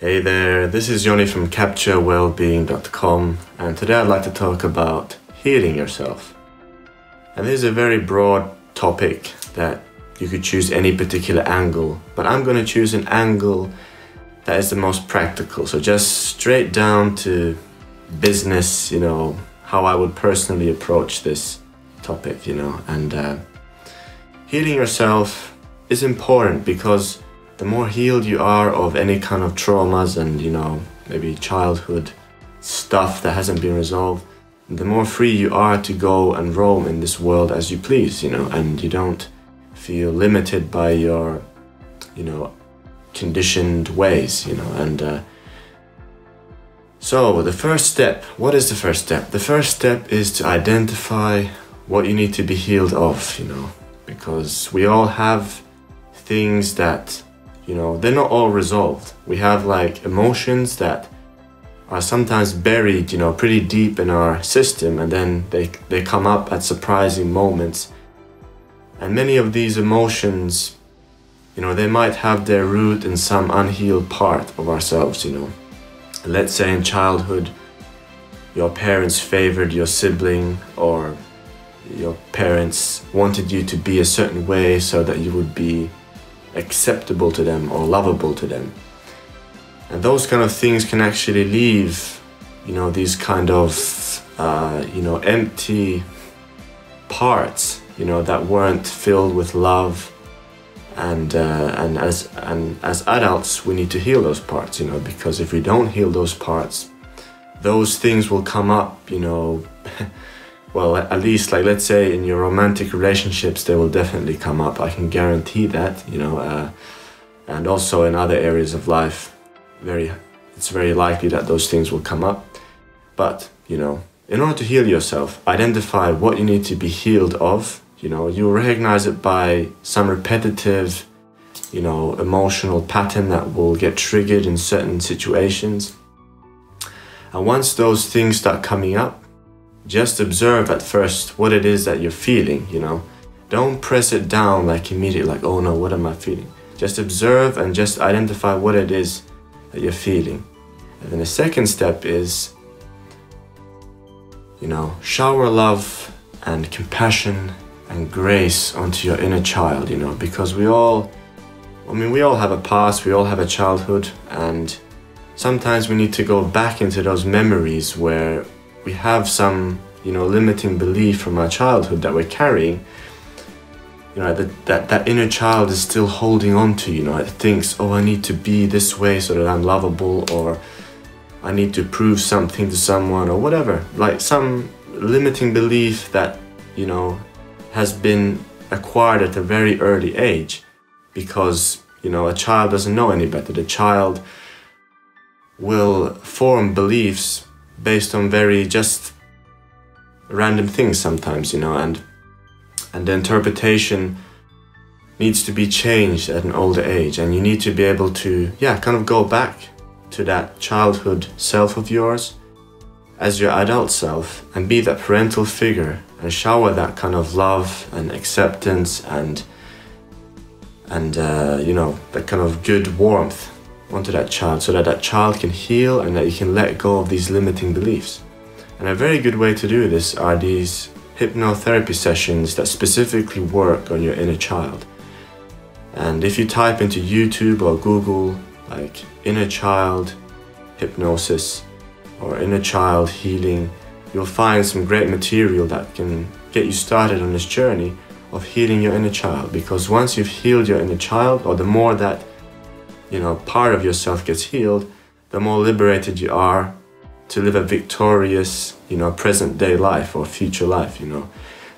Hey there, this is Johnny from CaptureWellbeing.com, and today I'd like to talk about healing yourself. And this is a very broad topic that you could choose any particular angle, but I'm going to choose an angle that is the most practical. So just straight down to business, how I would personally approach this topic, and healing yourself is important because the more healed you are of any kind of traumas and, maybe childhood stuff that hasn't been resolved, the more free you are to go and roam in this world as you please, and you don't feel limited by your, conditioned ways, So the first step, what is the first step? The first step is to identify what you need to be healed of, because we all have things that they're not all resolved. We have like emotions that are sometimes buried, pretty deep in our system, and then they come up at surprising moments. And many of these emotions, they might have their root in some unhealed part of ourselves, Let's say in childhood, your parents favored your sibling, or your parents wanted you to be a certain way so that you would be acceptable to them or lovable to them. And those kind of things can actually leave, these kind of, empty parts, that weren't filled with love. And as adults, we need to heal those parts, because if we don't heal those parts, those things will come up, well, at least, like, let's say in your romantic relationships, they will definitely come up. I can guarantee that, and also in other areas of life, it's very likely that those things will come up. But, in order to heal yourself, identify what you need to be healed of. You'll recognize it by some repetitive, emotional pattern that will get triggered in certain situations. And once those things start coming up, just observe at first what it is that you're feeling, Don't press it down like immediately, like, oh no, what am I feeling? Just observe and just identify what it is that you're feeling. And then the second step is, shower love and compassion and grace onto your inner child, because we all have a past, we all have a childhood, and sometimes we need to go back into those memories where we have some, limiting belief from our childhood that we're carrying, that inner child is still holding on to, it thinks, oh, I need to be this way so that I'm lovable, or I need to prove something to someone, or whatever, like some limiting belief that, has been acquired at a very early age, because, a child doesn't know any better. The child will form beliefs based on very just random things sometimes, and the interpretation needs to be changed at an older age, and you need to be able to, kind of go back to that childhood self of yours as your adult self, and be that parental figure, and shower that kind of love and acceptance and that kind of good warmth onto that child, so that that child can heal and that you can let go of these limiting beliefs. And a very good way to do this are these hypnotherapy sessions that specifically work on your inner child. And if you type into YouTube or Google, like inner child hypnosis or inner child healing, you'll find some great material that can get you started on this journey of healing your inner child. Because once you've healed your inner child, or the more that part of yourself gets healed, the more liberated you are to live a victorious, present day life or future life,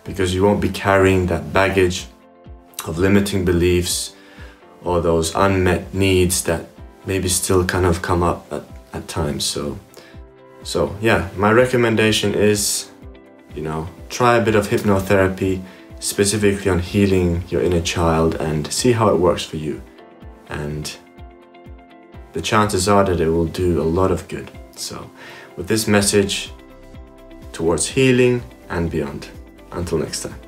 because you won't be carrying that baggage of limiting beliefs or those unmet needs that maybe still kind of come up at times. So yeah, my recommendation is, try a bit of hypnotherapy specifically on healing your inner child and see how it works for you. And the chances are that it will do a lot of good. So with this message towards healing and beyond, until next time.